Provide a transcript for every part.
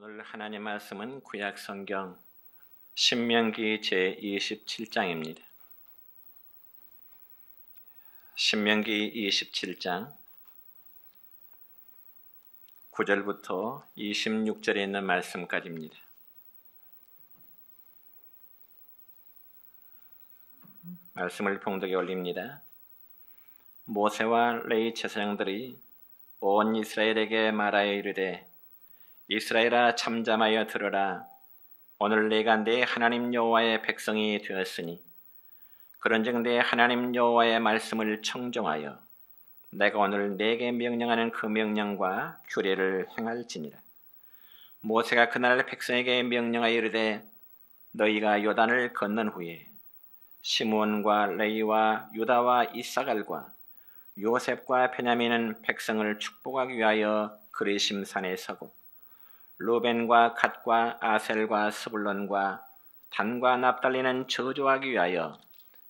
오늘 하나님 말씀은 구약 성경 신명기 제27장입니다. 신명기 27장 9절부터 26절에 있는 말씀까지입니다. 말씀을 봉독에 올립니다. 모세와 레위 제사장들이 온 이스라엘에게 말하여 이르되 이스라엘아 잠잠하여 들으라. 오늘 내가 내 하나님 여호와의 백성이 되었으니 그런즉 내 하나님 여호와의 말씀을 청종하여 내가 오늘 내게 명령하는 그 명령과 규례를 행할지니라. 모세가 그날 백성에게 명령하여 이르되 너희가 요단을 건넌 후에 시므온과 레위와 유다와 이사갈과 요셉과 베냐민은 백성을 축복하기 위하여 그리심 산에 서고 루벤과 갓과 아셀과 스불론과 단과 납달리는 저주하기 위하여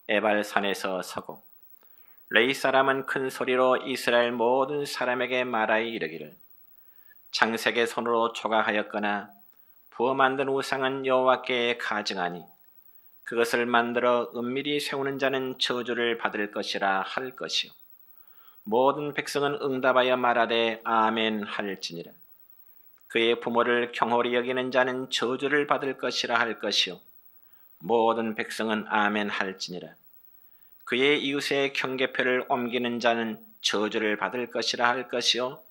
에발산에서 서고 레위 사람은 큰 소리로 이스라엘 모든 사람에게 말하여 이르기를 창색의 손으로 조각하였거나 부어 만든 우상은 여호와께 가증하니 그것을 만들어 은밀히 세우는 자는 저주를 받을 것이라 할 것이요 모든 백성은 응답하여 말하되 아멘 할지니라. 그의 부모를 경홀히 여기는 자는 저주를 받을 것이라 할 것이요 모든 백성은 아멘 할지니라. 그의 이웃의 경계표를 옮기는 자는 저주를 받을 것이라 할 것이요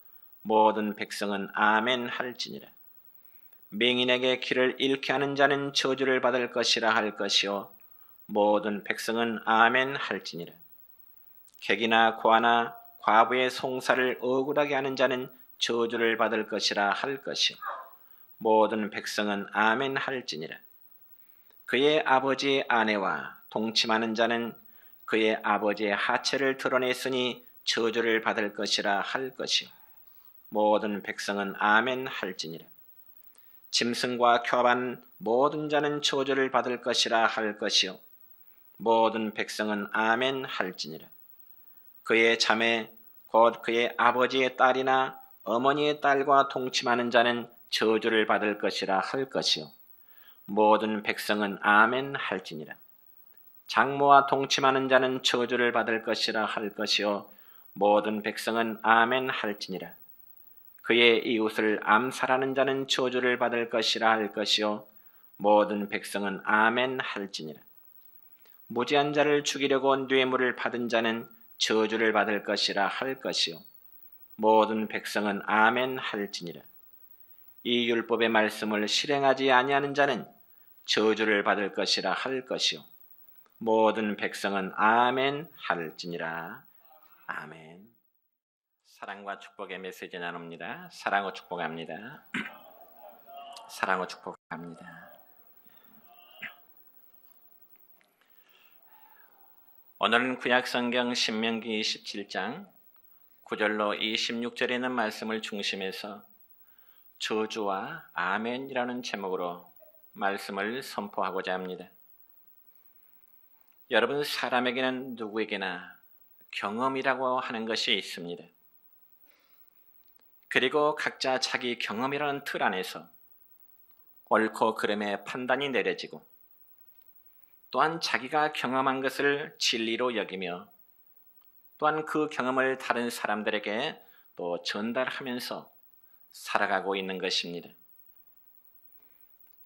모든 백성은 아멘 할지니라. 맹인에게 길을 잃게 하는 자는 저주를 받을 것이라 할 것이요 모든 백성은 아멘 할지니라. 객이나 고아나 과부의 송사를 억울하게 하는 자는 저주를 받을 것이라 할 것이요 모든 백성은 아멘 할지니라. 그의 아버지의 아내와 동침하는 자는 그의 아버지의 하체를 드러냈으니 저주를 받을 것이라 할 것이요 모든 백성은 아멘 할지니라. 짐승과 교합한 모든 자는 저주를 받을 것이라 할 것이요 모든 백성은 아멘 할지니라. 그의 자매 곧 그의 아버지의 딸이나 어머니의 딸과 동침하는 자는 저주를 받을 것이라 할 것이요 모든 백성은 아멘 할지니라. 장모와 동침하는 자는 저주를 받을 것이라 할 것이요 모든 백성은 아멘 할지니라. 그의 이웃을 암살하는 자는 저주를 받을 것이라 할 것이요 모든 백성은 아멘 할지니라. 무지한 자를 죽이려고 뇌물을 받은 자는 저주를 받을 것이라 할 것이요 모든 백성은 아멘 할지니라. 이 율법의 말씀을 실행하지 아니하는 자는 저주를 받을 것이라 할 것이요 모든 백성은 아멘 할지니라. 아멘. 사랑과 축복의 메시지 나눕니다. 사랑과 축복합니다. 사랑과 축복합니다. 오늘은 구약성경 신명기 27장 9절로 26절에 있는 말씀을 중심해서 저주와 아멘이라는 제목으로 말씀을 선포하고자 합니다. 여러분, 사람에게는 누구에게나 경험이라고 하는 것이 있습니다. 그리고 각자 자기 경험이라는 틀 안에서 옳고 그름의 판단이 내려지고 또한 자기가 경험한 것을 진리로 여기며 또한 그 경험을 다른 사람들에게 또 전달하면서 살아가고 있는 것입니다.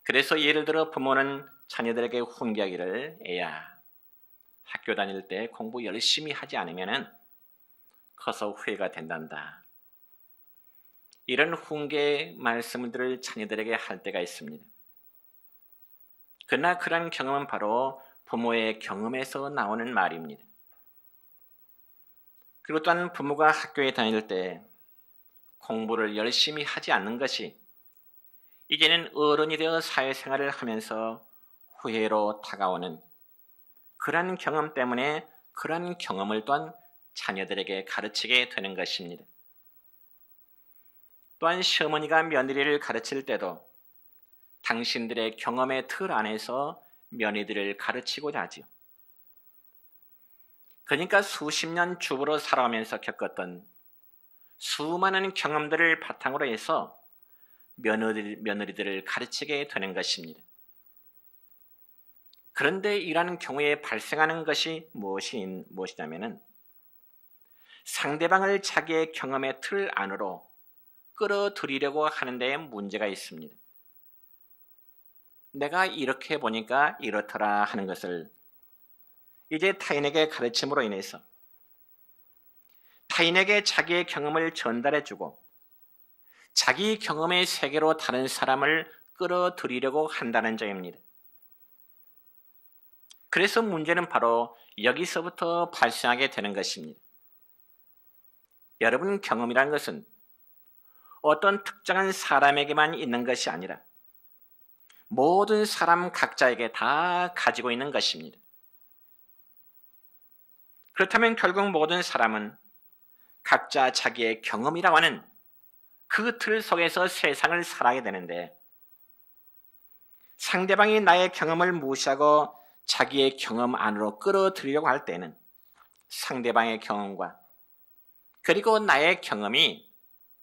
그래서 예를 들어 부모는 자녀들에게 훈계하기를 애야, 학교 다닐 때 공부 열심히 하지 않으면 커서 후회가 된단다. 이런 훈계 말씀들을 자녀들에게 할 때가 있습니다. 그러나 그런 경험은 바로 부모의 경험에서 나오는 말입니다. 그리고 또한 부모가 학교에 다닐 때 공부를 열심히 하지 않는 것이 이제는 어른이 되어 사회생활을 하면서 후회로 다가오는 그런 경험 때문에 그런 경험을 또한 자녀들에게 가르치게 되는 것입니다. 또한 시어머니가 며느리를 가르칠 때도 당신들의 경험의 틀 안에서 며느리들을 가르치고자 하지요. 그러니까 수십 년 주부로 살아오면서 겪었던 수많은 경험들을 바탕으로 해서 며느리들을 가르치게 되는 것입니다. 그런데 이러한 경우에 발생하는 것이 무엇이냐면은 상대방을 자기의 경험의 틀 안으로 끌어들이려고 하는 데에 문제가 있습니다. 내가 이렇게 보니까 이렇더라 하는 것을 이제 타인에게 가르침으로 인해서 타인에게 자기의 경험을 전달해주고 자기 경험의 세계로 다른 사람을 끌어들이려고 한다는 점입니다. 그래서 문제는 바로 여기서부터 발생하게 되는 것입니다. 여러분, 경험이라는 것은 어떤 특정한 사람에게만 있는 것이 아니라 모든 사람 각자에게 다 가지고 있는 것입니다. 그렇다면 결국 모든 사람은 각자 자기의 경험이라고 하는 그 틀 속에서 세상을 살아야 되는데 상대방이 나의 경험을 무시하고 자기의 경험 안으로 끌어들이려고 할 때는 상대방의 경험과 그리고 나의 경험이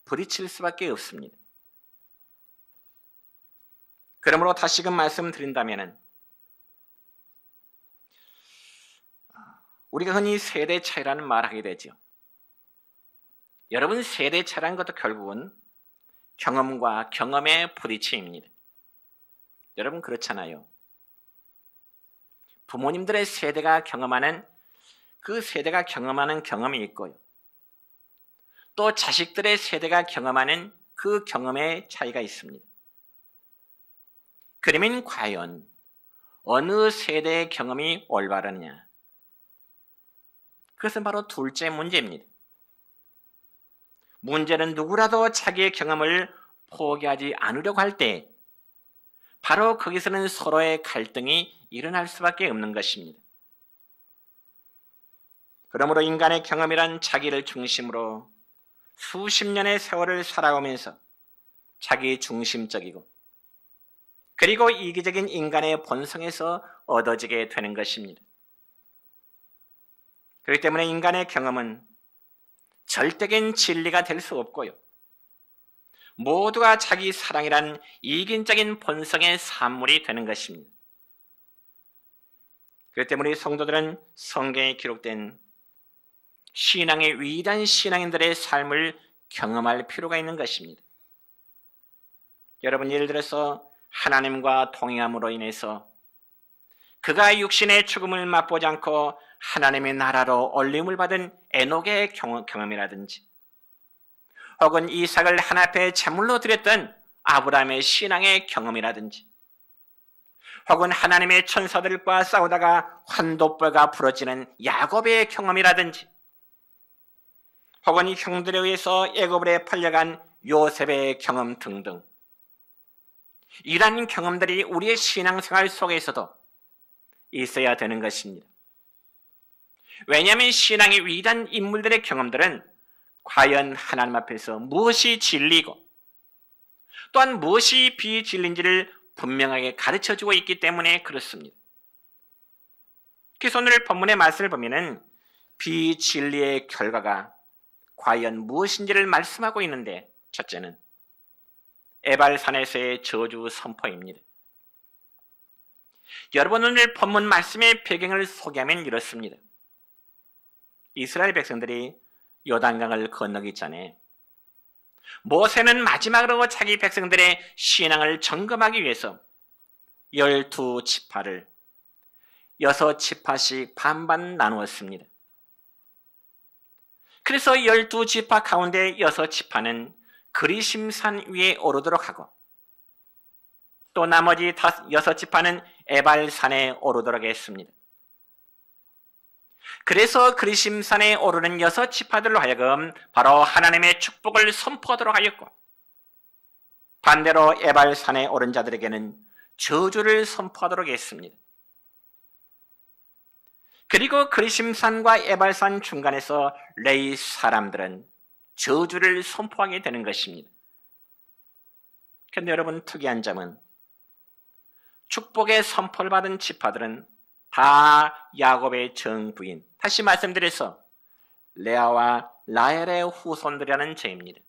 부딪힐 수밖에 없습니다. 그러므로 다시금 말씀드린다면 우리가 흔히 세대 차이라는 말을 하게 되죠. 여러분, 세대 차이라는 것도 결국은 경험과 경험의 부딪힘입니다. 여러분, 그렇잖아요. 부모님들의 세대가 경험하는 그 세대가 경험하는 경험이 있고요. 또 자식들의 세대가 경험하는 그 경험의 차이가 있습니다. 그러면 과연 어느 세대의 경험이 올바르냐? 그것은 바로 둘째 문제입니다. 문제는 누구라도 자기의 경험을 포기하지 않으려고 할 때 바로 거기서는 서로의 갈등이 일어날 수밖에 없는 것입니다. 그러므로 인간의 경험이란 자기를 중심으로 수십 년의 세월을 살아오면서 자기 중심적이고 그리고 이기적인 인간의 본성에서 얻어지게 되는 것입니다. 그렇기 때문에 인간의 경험은 절대적인 진리가 될 수 없고요. 모두가 자기 사랑이란 이기적인 본성의 산물이 되는 것입니다. 그렇기 때문에 우리 성도들은 성경에 기록된 신앙의 위대한 신앙인들의 삶을 경험할 필요가 있는 것입니다. 여러분, 예를 들어서 하나님과 동행함으로 인해서 그가 육신의 죽음을 맛보지 않고 하나님의 나라로 올림을 받은 에녹의 경험이라든지 혹은 이삭을 하나님 앞에 제물로 드렸던 아브라함의 신앙의 경험이라든지 혹은 하나님의 천사들과 싸우다가 환도뼈가 부러지는 야곱의 경험이라든지 혹은 이 형들에 의해서 애굽으로 팔려간 요셉의 경험 등등 이러한 경험들이 우리의 신앙생활 속에서도 있어야 되는 것입니다. 왜냐하면 신앙의 위대한 인물들의 경험들은 과연 하나님 앞에서 무엇이 진리고 또한 무엇이 비진리인지를 분명하게 가르쳐주고 있기 때문에 그렇습니다. 그래서 오늘 본문의 말씀을 보면 비진리의 결과가 과연 무엇인지를 말씀하고 있는데 첫째는 에발산에서의 저주 선포입니다. 여러분, 오늘 본문 말씀의 배경을 소개하면 이렇습니다. 이스라엘 백성들이 요단강을 건너기 전에 모세는 마지막으로 자기 백성들의 신앙을 점검하기 위해서 12지파를 6지파씩 반반 나누었습니다. 그래서 12지파 가운데 6지파는 그리심산 위에 오르도록 하고 또 나머지 6지파는 에발산에 오르도록 했습니다. 그래서 그리심산에 오르는 6지파들로 하여금 바로 하나님의 축복을 선포하도록 하였고 반대로 에발산에 오른 자들에게는 저주를 선포하도록 했습니다. 그리고 그리심산과 에발산 중간에서 레위 사람들은 저주를 선포하게 되는 것입니다. 그런데 여러분, 특이한 점은 축복의 선포를 받은 지파들은 다 야곱의 정부인, 다시 말씀드려서 레아와 라헬의 후손들이라는 점입니다.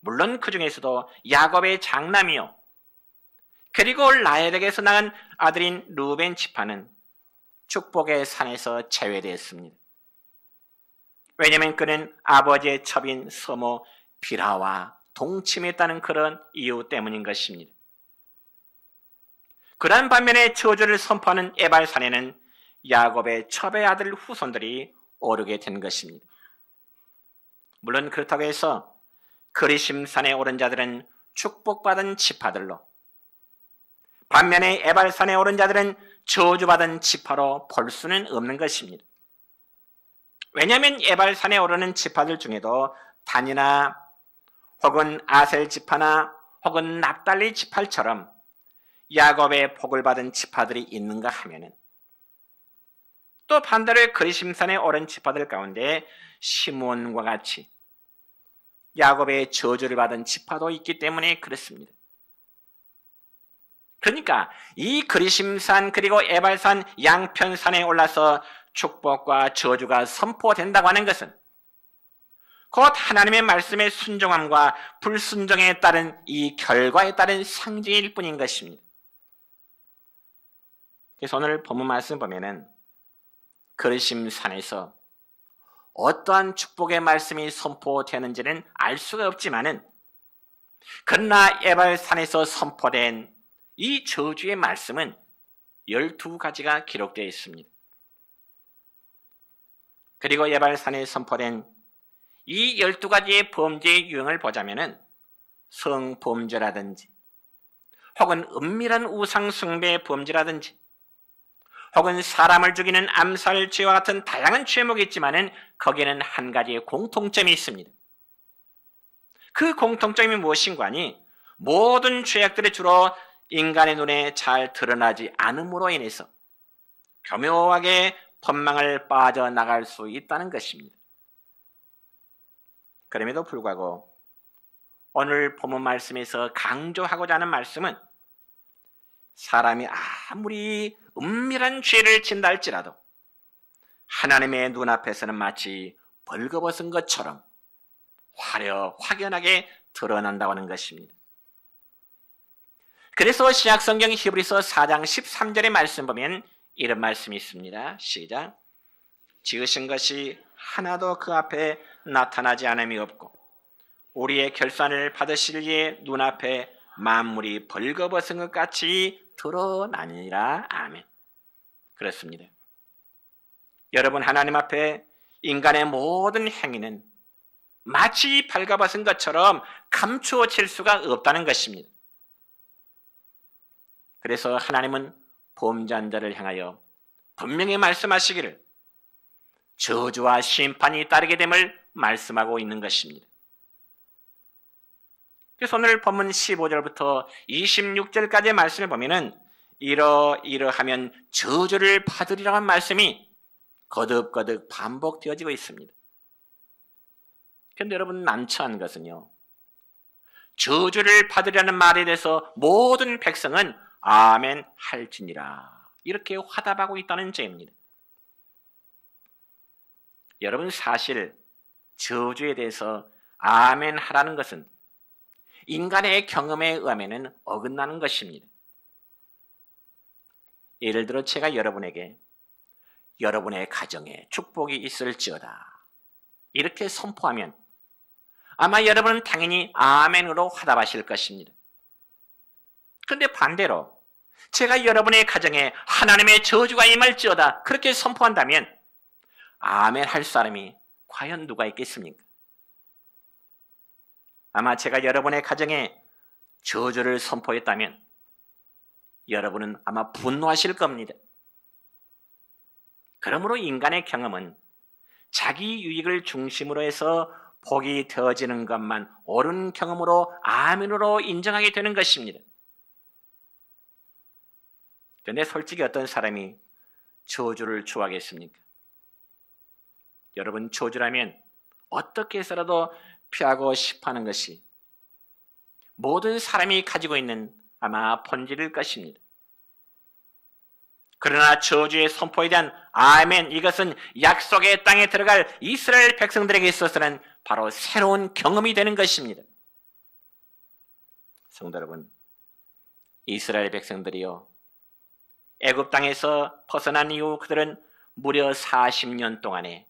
물론 그 중에서도 야곱의 장남이요 그리고 라헬에게서 낳은 아들인 루벤 지파는 축복의 산에서 제외되었습니다. 왜냐하면 그는 아버지의 첩인 서모 비라와 동침했다는 그런 이유 때문인 것입니다. 그러한 반면에 저주를 선포하는 에발산에는 야곱의 첩의 아들 후손들이 오르게 된 것입니다. 물론 그렇다고 해서 그리심산에 오른 자들은 축복받은 지파들로, 반면에 에발산에 오른 자들은 저주받은 지파로 볼 수는 없는 것입니다. 왜냐하면 에발산에 오르는 지파들 중에도 단이나 혹은 아셀 지파나 혹은 납달리 지파처럼 야곱의 복을 받은 지파들이 있는가 하면은, 또 반대로 그리심산에 오른 지파들 가운데 시므온과 같이 야곱의 저주를 받은 지파도 있기 때문에 그렇습니다. 그러니까 이 그리심산 그리고 에발산 양편산에 올라서 축복과 저주가 선포된다고 하는 것은 곧 하나님의 말씀의 순종함과 불순종에 따른 이 결과에 따른 상징일 뿐인 것입니다. 그래서 오늘 본문 말씀 보면은 그리심산에서 어떠한 축복의 말씀이 선포되는지는 알 수가 없지만은, 그러나 에발산에서 선포된 이 저주의 말씀은 12가지가 기록되어 있습니다. 그리고 에발산에 선포된 이 12가지의 범죄의 유형을 보자면은 성범죄라든지 혹은 은밀한 우상 숭배 범죄라든지 혹은 사람을 죽이는 암살죄와 같은 다양한 죄목이 있지만은 거기에는 한 가지의 공통점이 있습니다. 그 공통점이 무엇인가 하니 모든 죄악들이 주로 인간의 눈에 잘 드러나지 않음으로 인해서 교묘하게 법망을 빠져나갈 수 있다는 것입니다. 그럼에도 불구하고 오늘 본문 말씀에서 강조하고자 하는 말씀은 사람이 아무리 은밀한 죄를 짓는다 할지라도 하나님의 눈앞에서는 마치 벌거벗은 것처럼 확연하게 드러난다고 하는 것입니다. 그래서 신약성경 히브리서 4장 13절의 말씀 보면 이런 말씀이 있습니다. 시작. 지으신 것이 하나도 그 앞에 나타나지 않음이 없고 우리의 결산을 받으실 이의 눈앞에 만물이 벌거벗은 것 같이 드러나니라. 아멘. 그렇습니다. 여러분, 하나님 앞에 인간의 모든 행위는 마치 벌거벗은 것처럼 감추어질 수가 없다는 것입니다. 그래서 하나님은 범죄한 자를 향하여 분명히 말씀하시기를 저주와 심판이 따르게 됨을 말씀하고 있는 것입니다. 그래서 오늘 본문 15절부터 26절까지의 말씀을 보면은 이러하면 저주를 받으리라고 한 말씀이 거듭거듭 반복되어지고 있습니다. 그런데 여러분, 난처한 것은요, 저주를 받으려는 말에 대해서 모든 백성은 아멘 할지니라 이렇게 화답하고 있다는 죄입니다. 여러분, 사실 저주에 대해서 아멘 하라는 것은 인간의 경험에 의하면 어긋나는 것입니다. 예를 들어 제가 여러분에게 여러분의 가정에 축복이 있을지어다 이렇게 선포하면 아마 여러분은 당연히 아멘으로 화답하실 것입니다. 그런데 반대로 제가 여러분의 가정에 하나님의 저주가 임할지어다 그렇게 선포한다면 아멘 할 사람이 과연 누가 있겠습니까? 아마 제가 여러분의 가정에 저주를 선포했다면 여러분은 아마 분노하실 겁니다. 그러므로 인간의 경험은 자기 유익을 중심으로 해서 복이 되어지는 것만 옳은 경험으로 아멘으로 인정하게 되는 것입니다. 그런데 솔직히 어떤 사람이 저주를 좋아하겠습니까? 여러분, 저주라면 어떻게 해서라도 피하고 싶어하는 것이 모든 사람이 가지고 있는 아마 본질일 것입니다. 그러나 저주의 선포에 대한 아멘, 이것은 약속의 땅에 들어갈 이스라엘 백성들에게 있어서는 바로 새로운 경험이 되는 것입니다. 성도 여러분, 이스라엘 백성들이요, 애굽 땅에서 벗어난 이후 그들은 무려 40년 동안에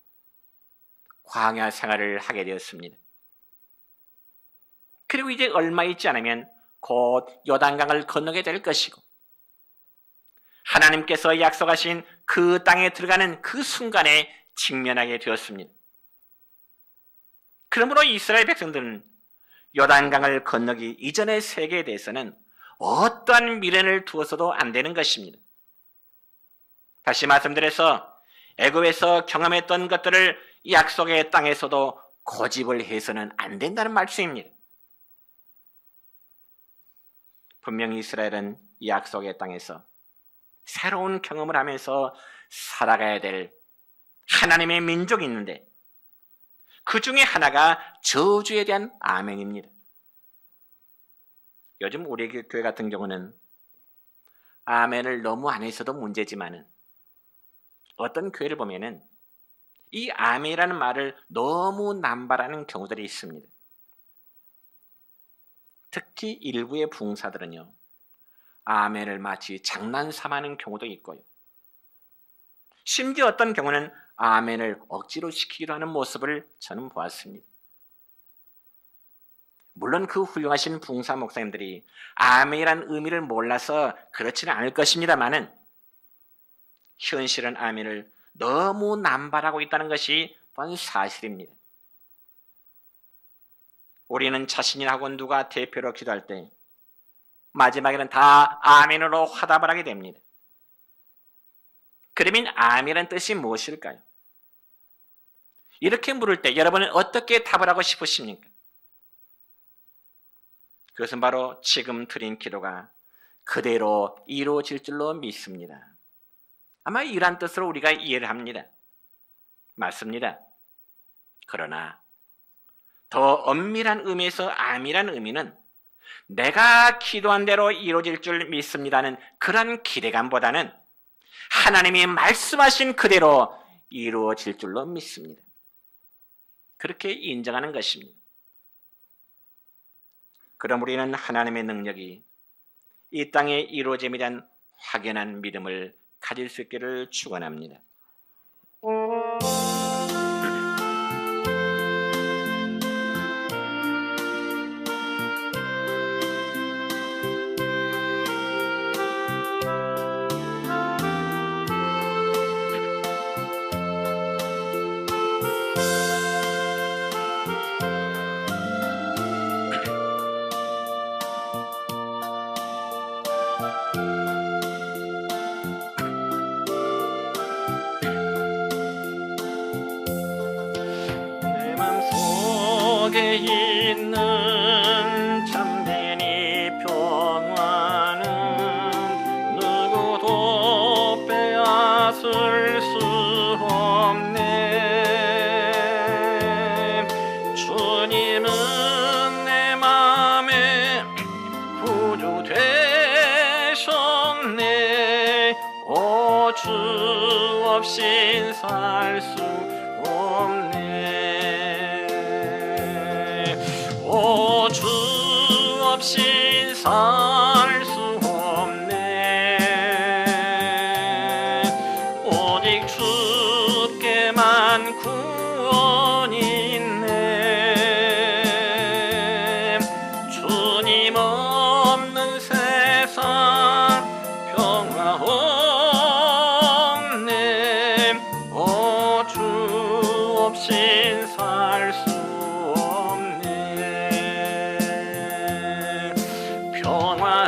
광야 생활을 하게 되었습니다. 그리고 이제 얼마 있지 않으면 곧 요단강을 건너게 될 것이고, 하나님께서 약속하신 그 땅에 들어가는 그 순간에 직면하게 되었습니다. 그러므로 이스라엘 백성들은 요단강을 건너기 이전의 세계에 대해서는 어떠한 미련을 두어서도 안 되는 것입니다. 다시 말씀드려서 애굽에서 경험했던 것들을 약속의 땅에서도 고집을 해서는 안 된다는 말씀입니다. 분명히 이스라엘은 약속의 땅에서 새로운 경험을 하면서 살아가야 될 하나님의 민족이 있는데, 그 중에 하나가 저주에 대한 아멘입니다. 요즘 우리 교회 같은 경우는 아멘을 너무 안 했어도 문제지만은, 어떤 교회를 보면은 이 아멘이라는 말을 너무 남발하는 경우들이 있습니다. 특히 일부의 부흥사들은요, 아멘을 마치 장난삼하는 경우도 있고요, 심지어 어떤 경우는 아멘을 억지로 시키기로 하는 모습을 저는 보았습니다. 물론 그 훌륭하신 부흥사 목사님들이 아멘이란 의미를 몰라서 그렇지는 않을 것입니다만은, 현실은 아멘을 너무 남발하고 있다는 것이 또한 사실입니다. 우리는 자신이라고 누가 대표로 기도할 때 마지막에는 다 아멘으로 화답을 하게 됩니다. 그러면 아멘이라는 뜻이 무엇일까요? 이렇게 물을 때 여러분은 어떻게 답을 하고 싶으십니까? 그것은 바로 지금 드린 기도가 그대로 이루어질 줄로 믿습니다. 아마 이러한 뜻으로 우리가 이해를 합니다. 맞습니다. 그러나 더 엄밀한 의미에서 아멘이라는 의미는 내가 기도한 대로 이루어질 줄 믿습니다는 그런 기대감보다는 하나님이 말씀하신 그대로 이루어질 줄로 믿습니다. 그렇게 인정하는 것입니다. 그럼 우리는 하나님의 능력이 이 땅에 이루어짐에 대한 확연한 믿음을 가질 수 있기를 축원합니다. 속에 있는 참된 이 평화는 누구도 빼앗을 수 없네. 주님은 내 맘에 구주 되셨네. 오, 주 없인 살 수 없네. 오, 주 없인 살 수 없네. 오직 주께만 구원이 있네. 주님 없는 세상 평화 없네. 오, 주 없인 살 수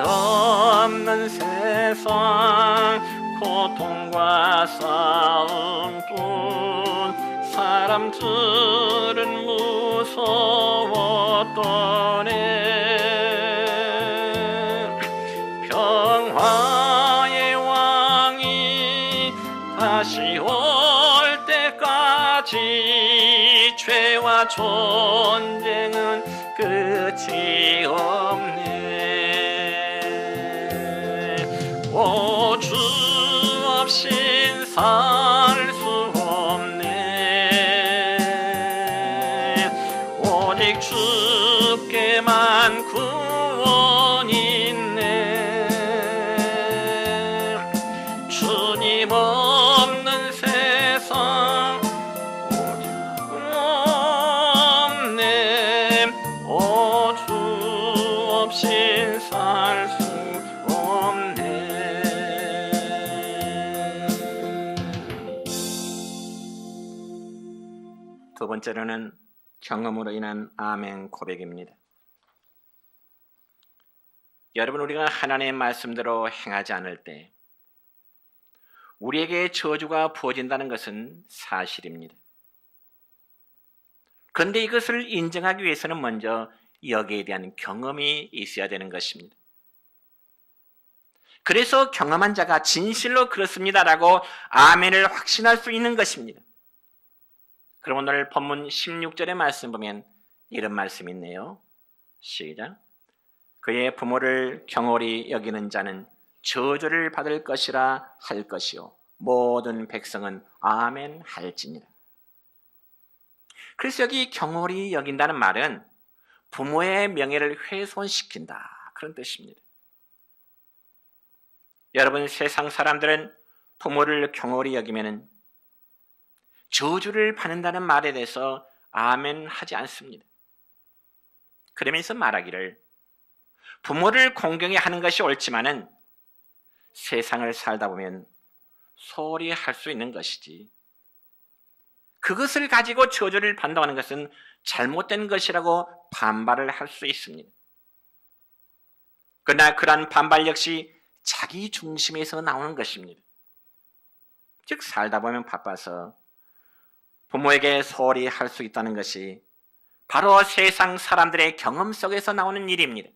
없는 세상 고통과 싸움뿐 사람들은 무서웠더네. 평화의 왕이 다시 올 때까지 죄와 전쟁은 끝이 없네. 오, 주 없인 살 수 없네. 오직 주께만 구원이 있네. 주님 없는 세상 없네. 오, 주 없인 살 수 없네. 두 번째로는 경험으로 인한 아멘 고백입니다. 여러분, 우리가 하나님의 말씀대로 행하지 않을 때 우리에게 저주가 부어진다는 것은 사실입니다. 그런데 이것을 인정하기 위해서는 먼저 여기에 대한 경험이 있어야 되는 것입니다. 그래서 경험한 자가 진실로 그렇습니다라고 아멘을 확신할 수 있는 것입니다. 그럼 오늘 본문 16절의 말씀 보면 이런 말씀이 있네요. 시작. 그의 부모를 경홀히 여기는 자는 저주를 받을 것이라 할 것이요 모든 백성은 아멘 할지니라. 그래서 여기 경홀히 여긴다는 말은 부모의 명예를 훼손시킨다, 그런 뜻입니다. 여러분, 세상 사람들은 부모를 경홀히 여기면 저주를 받는다는 말에 대해서 아멘 하지 않습니다. 그러면서 말하기를 부모를 공경히 하는 것이 옳지만은 세상을 살다 보면 소홀히 할 수 있는 것이지 그것을 가지고 저주를 받는다고 하는 것은 잘못된 것이라고 반발을 할 수 있습니다. 그러나 그러한 반발 역시 자기 중심에서 나오는 것입니다. 즉 살다 보면 바빠서 부모에게 소홀히 할 수 있다는 것이 바로 세상 사람들의 경험 속에서 나오는 일입니다.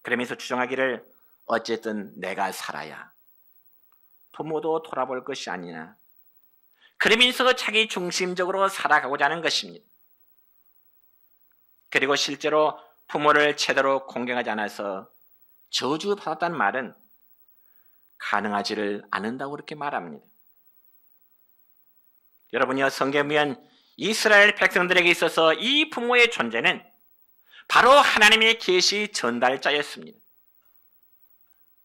그러면서 주장하기를 어쨌든 내가 살아야 부모도 돌아볼 것이 아니냐, 그러면서 자기 중심적으로 살아가고자 하는 것입니다. 그리고 실제로 부모를 제대로 공경하지 않아서 저주받았다는 말은 가능하지를 않는다고 그렇게 말합니다. 여러분이요, 성경에 보면 이스라엘 백성들에게 있어서 이 부모의 존재는 바로 하나님의 계시 전달자였습니다.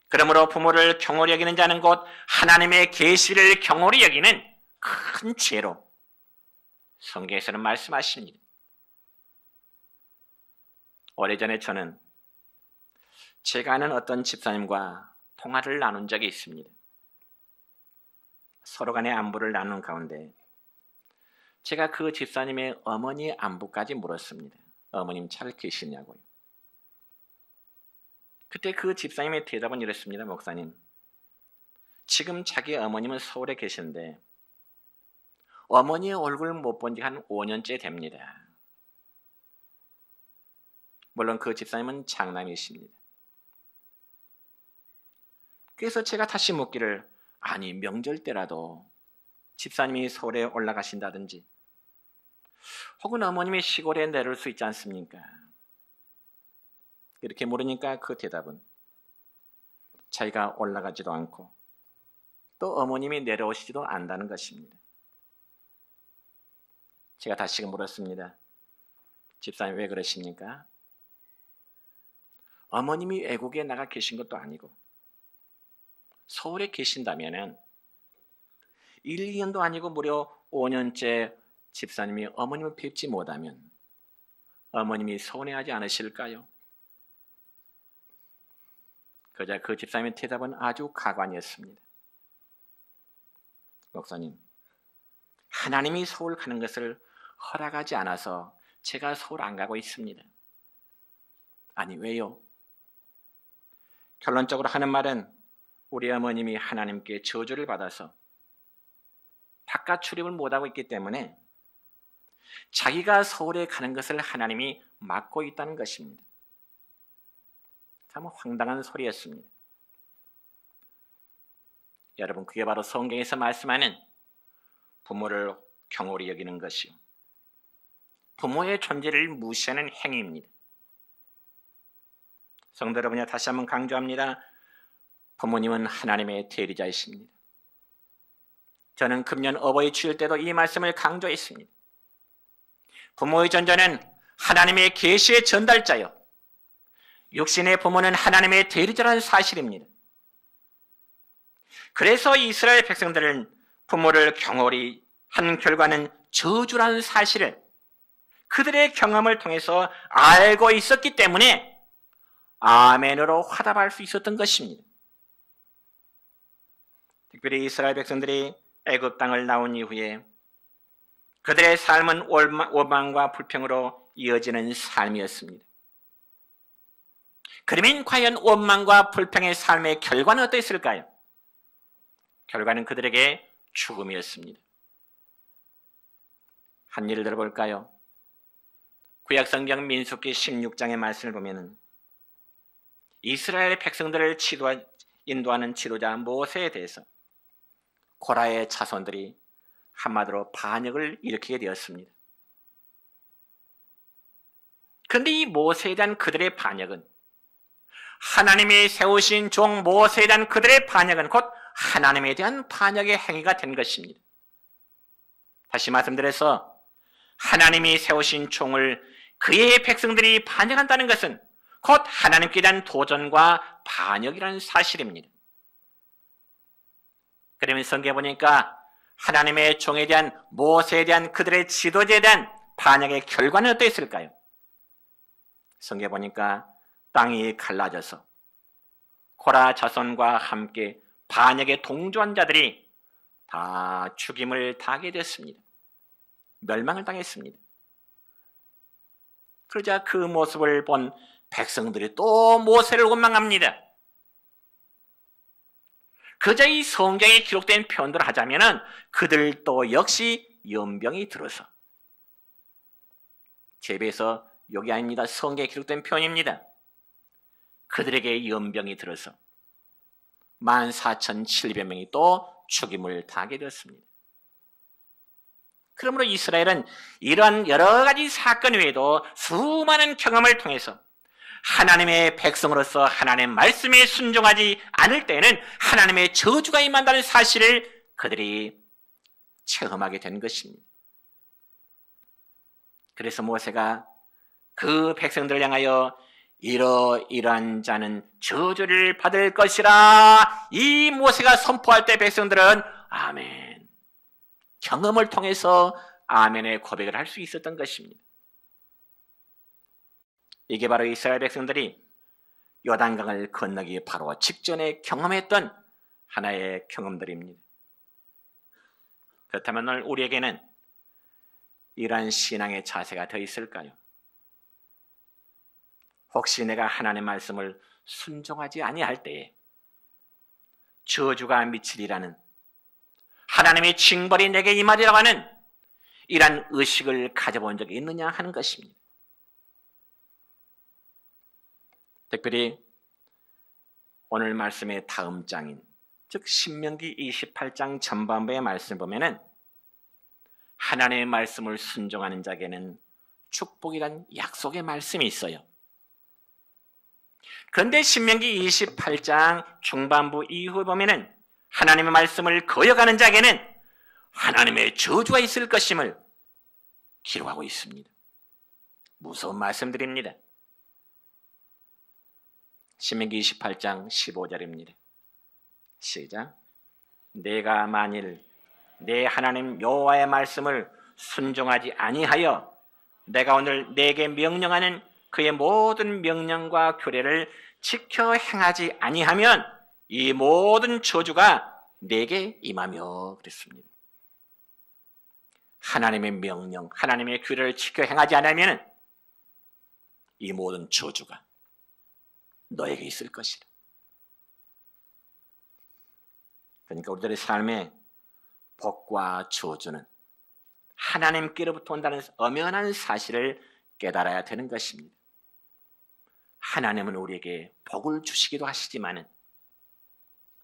그러므로 부모를 경홀히 여기는 자는 곧 하나님의 계시를 경홀히 여기는 큰 죄로 성경에서는 말씀하십니다. 오래전에 저는 제가 아는 어떤 집사님과 통화를 나눈 적이 있습니다. 서로 간의 안부를 나누는 가운데 제가 그 집사님의 어머니 안부까지 물었습니다. 어머님 잘 계시냐고요. 그때 그 집사님의 대답은 이랬습니다. 목사님, 지금 자기 어머님은 서울에 계시는데 어머니의 얼굴을 못 본 지 한 5년째 됩니다. 물론 그 집사님은 장남이십니다. 그래서 제가 다시 묻기를, 아니 명절 때라도 집사님이 서울에 올라가신다든지 혹은 어머님이 시골에 내려올 수 있지 않습니까? 이렇게 물으니까 그 대답은 자기가 올라가지도 않고 또 어머님이 내려오시지도 않는다는 것입니다. 제가 다시 물었습니다. 집사님 왜 그러십니까? 어머님이 외국에 나가 계신 것도 아니고 서울에 계신다면 1, 2년도 아니고 무려 5년째 집사님이 어머님을 뵙지 못하면 어머님이 서운해하지 않으실까요? 그러자 그 집사님의 대답은 아주 가관이었습니다. 목사님, 하나님이 서울 가는 것을 허락하지 않아서 제가 서울 안 가고 있습니다. 아니 왜요? 결론적으로 하는 말은 우리 어머님이 하나님께 저주를 받아서 바깥 출입을 못하고 있기 때문에 자기가 서울에 가는 것을 하나님이 막고 있다는 것입니다. 참 황당한 소리였습니다. 여러분, 그게 바로 성경에서 말씀하는 부모를 경홀히 여기는 것이요, 부모의 존재를 무시하는 행위입니다. 성도 여러분이 다시 한번 강조합니다. 부모님은 하나님의 대리자이십니다. 저는 금년 어버이 주일 때도 이 말씀을 강조했습니다. 부모의 존재는 하나님의 계시의 전달자요, 육신의 부모는 하나님의 대리자라는 사실입니다. 그래서 이스라엘 백성들은 부모를 경홀히 한 결과는 저주라는 사실을 그들의 경험을 통해서 알고 있었기 때문에 아멘으로 화답할 수 있었던 것입니다. 특별히 이스라엘 백성들이 애굽 땅을 나온 이후에 그들의 삶은 원망과 불평으로 이어지는 삶이었습니다. 그러면 과연 원망과 불평의 삶의 결과는 어땠을까요? 결과는 그들에게 죽음이었습니다. 한 예를 들어볼까요? 구약성경 민수기 16장의 말씀을 보면 이스라엘 백성들을 인도하는 지도자 모세에 대해서 고라의 자손들이 한마디로 반역을 일으키게 되었습니다. 그런데 이 모세에 대한 그들의 반역은, 하나님이 세우신 종 모세에 대한 그들의 반역은 곧 하나님에 대한 반역의 행위가 된 것입니다. 다시 말씀드려서 하나님이 세우신 종을 그의 백성들이 반역한다는 것은 곧 하나님께 대한 도전과 반역이라는 사실입니다. 그러면 성경에 보니까 하나님의 종에 대한, 모세에 대한 그들의 지도자에 대한 반역의 결과는 어떠했을까요? 성경에 보니까 땅이 갈라져서 고라 자손과 함께 반역에 동조한 자들이 다 죽임을 당하게 됐습니다. 멸망을 당했습니다. 그러자 그 모습을 본 백성들이 또 모세를 원망합니다. 그저 이 성경에 기록된 표현대로 하자면 그들도 역시 연병이 들어서, 제비에서 여기 아닙니다. 성경에 기록된 표현입니다. 그들에게 연병이 들어서 14,700명이 또 죽임을 당하게 되었습니다. 그러므로 이스라엘은 이러한 여러 가지 사건 외에도 수많은 경험을 통해서 하나님의 백성으로서 하나님의 말씀에 순종하지 않을 때에는 하나님의 저주가 임한다는 사실을 그들이 체험하게 된 것입니다. 그래서 모세가 그 백성들을 향하여 이러이러한 자는 저주를 받을 것이라, 이 모세가 선포할 때 백성들은 아멘, 경험을 통해서 아멘의 고백을 할 수 있었던 것입니다. 이게 바로 이스라엘 백성들이 요단강을 건너기 바로 직전에 경험했던 하나의 경험들입니다. 그렇다면 오늘 우리에게는 이러한 신앙의 자세가 더 있을까요? 혹시 내가 하나님의 말씀을 순종하지 아니할 때에 저주가 미치리라는, 하나님의 징벌이 내게 임하리라고 하는 이러한 의식을 가져본 적이 있느냐 하는 것입니다. 특별히 오늘 말씀의 다음 장인, 즉 신명기 28장 전반부의 말씀을 보면은 하나님의 말씀을 순종하는 자에게는 축복이란 약속의 말씀이 있어요. 그런데 신명기 28장 중반부 이후에 보면은 하나님의 말씀을 거역하는 자에게는 하나님의 저주가 있을 것임을 기록하고 있습니다. 무서운 말씀들입니다. 신명기 28장 15절입니다. 시작. 내가 만일 내 하나님 여호와의 말씀을 순종하지 아니하여 내가 오늘 내게 명령하는 그의 모든 명령과 규례를 지켜 행하지 아니하면 이 모든 저주가 내게 임하며 그랬습니다. 하나님의 명령, 하나님의 규례를 지켜 행하지 않으면 이 모든 저주가 너에게 있을 것이다. 그러니까 우리들의 삶에 복과 저주는 하나님께로부터 온다는 엄연한 사실을 깨달아야 되는 것입니다. 하나님은 우리에게 복을 주시기도 하시지만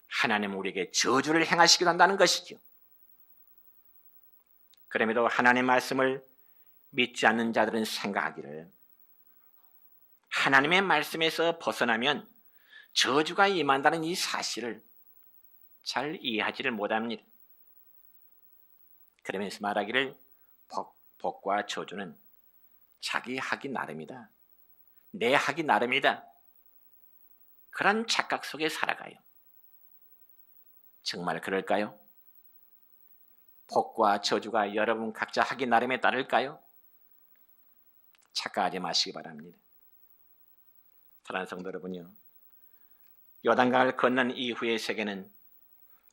하나님은 우리에게 저주를 행하시기도 한다는 것이죠. 그럼에도 하나님의 말씀을 믿지 않는 자들은 생각하기를 하나님의 말씀에서 벗어나면 저주가 임한다는 이 사실을 잘 이해하지를 못합니다. 그러면서 말하기를 복과 저주는 자기 하기 나름이다. 내 하기 나름이다. 그런 착각 속에 살아가요. 정말 그럴까요? 복과 저주가 여러분 각자 하기 나름에 따를까요? 착각하지 마시기 바랍니다. 사랑하는 성도 여러분요, 요단강을 건넌 이후의 세계는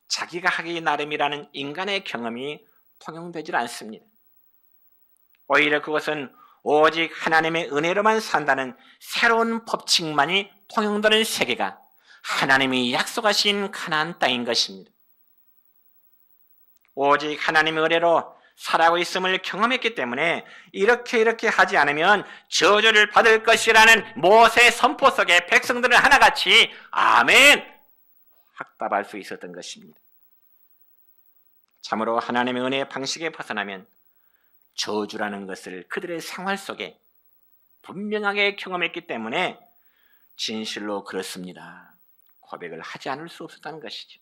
자기가 하기 나름이라는 인간의 경험이 통용되질 않습니다. 오히려 그것은 오직 하나님의 은혜로만 산다는 새로운 법칙만이 통용되는 세계가 하나님이 약속하신 가나안 땅인 것입니다. 오직 하나님의 은혜로 살아가고 있음을 경험했기 때문에 이렇게 하지 않으면 저주를 받을 것이라는 모세의 선포 속에 백성들은 하나같이 아멘! 확답할 수 있었던 것입니다. 참으로 하나님의 은혜의 방식에 벗어나면 저주라는 것을 그들의 생활 속에 분명하게 경험했기 때문에 진실로 그렇습니다. 고백을 하지 않을 수 없었다는 것이죠.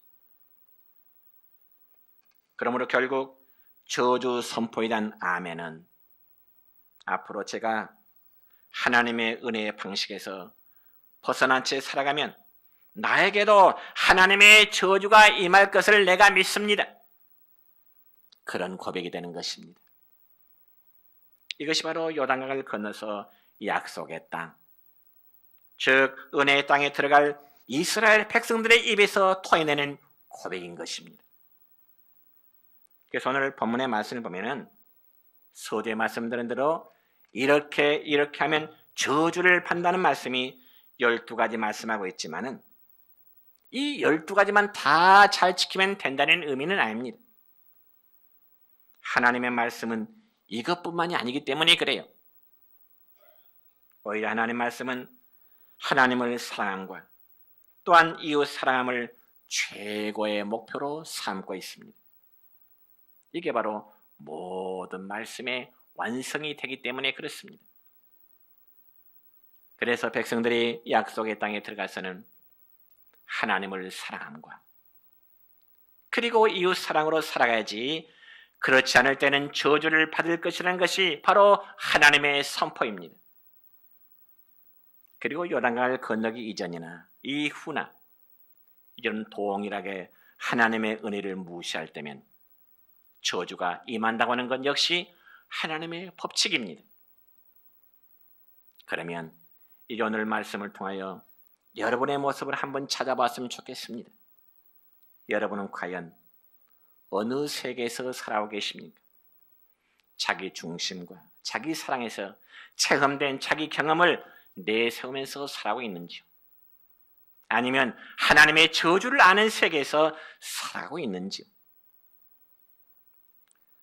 그러므로 결국 저주 선포에 대한 아멘은 앞으로 제가 하나님의 은혜의 방식에서 벗어난 채 살아가면 나에게도 하나님의 저주가 임할 것을 내가 믿습니다. 그런 고백이 되는 것입니다. 이것이 바로 요단강을 건너서 약속의 땅, 즉 은혜의 땅에 들어갈 이스라엘 백성들의 입에서 토해내는 고백인 것입니다. 그래서 오늘 본문의 말씀을 보면은 서두에 말씀드린 대로 이렇게 하면 저주를 받는다는 말씀이 12가지 말씀하고 있지만은 이 12가지만 다 잘 지키면 된다는 의미는 아닙니다. 하나님의 말씀은 이것뿐만이 아니기 때문에 그래요. 오히려 하나님의 말씀은 하나님을 사랑함과 또한 이웃 사랑함을 최고의 목표로 삼고 있습니다. 이게 바로 모든 말씀의 완성이 되기 때문에 그렇습니다. 그래서 백성들이 약속의 땅에 들어가서는 하나님을 사랑함과 그리고 이웃 사랑으로 살아가야지 그렇지 않을 때는 저주를 받을 것이라는 것이 바로 하나님의 선포입니다. 그리고 요단강을 건너기 이전이나 이후나 이런 동일하게 하나님의 은혜를 무시할 때면 저주가 임한다고 하는 건 역시 하나님의 법칙입니다. 그러면 이 오늘 말씀을 통하여 여러분의 모습을 한번 찾아봤으면 좋겠습니다. 여러분은 과연 어느 세계에서 살아오고 계십니까? 자기 중심과 자기 사랑에서 체험된 자기 경험을 내세우면서 살아오고 있는지요? 아니면 하나님의 저주를 아는 세계에서 살아가고 있는지요?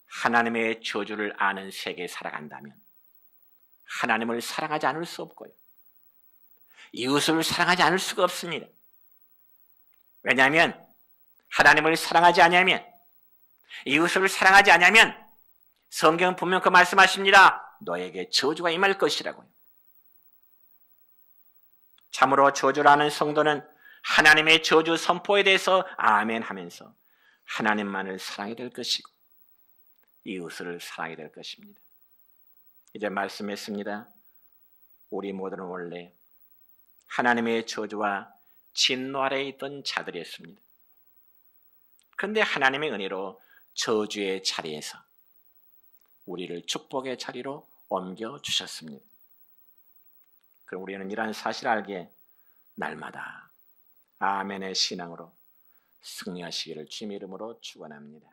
하나님의 저주를 아는 세계에 살아간다면 하나님을 사랑하지 않을 수 없고요. 이웃을 사랑하지 않을 수가 없습니다. 왜냐하면 하나님을 사랑하지 않으면 이웃을 사랑하지 않으면 성경은 분명 그 말씀하십니다. 너에게 저주가 임할 것이라고요. 참으로 저주라는 성도는 하나님의 저주 선포에 대해서 아멘 하면서 하나님만을 사랑해야 될 것이고 이웃을 사랑해야 될 것입니다. 이제 말씀했습니다. 우리 모두는 원래 하나님의 저주와 진노 아래에 있던 자들이었습니다. 그런데 하나님의 은혜로 저주의 자리에서 우리를 축복의 자리로 옮겨주셨습니다. 그럼 우리는 이러한 사실을 알기에 날마다 아멘의 신앙으로 승리하시기를 주님의 이름으로 축원합니다.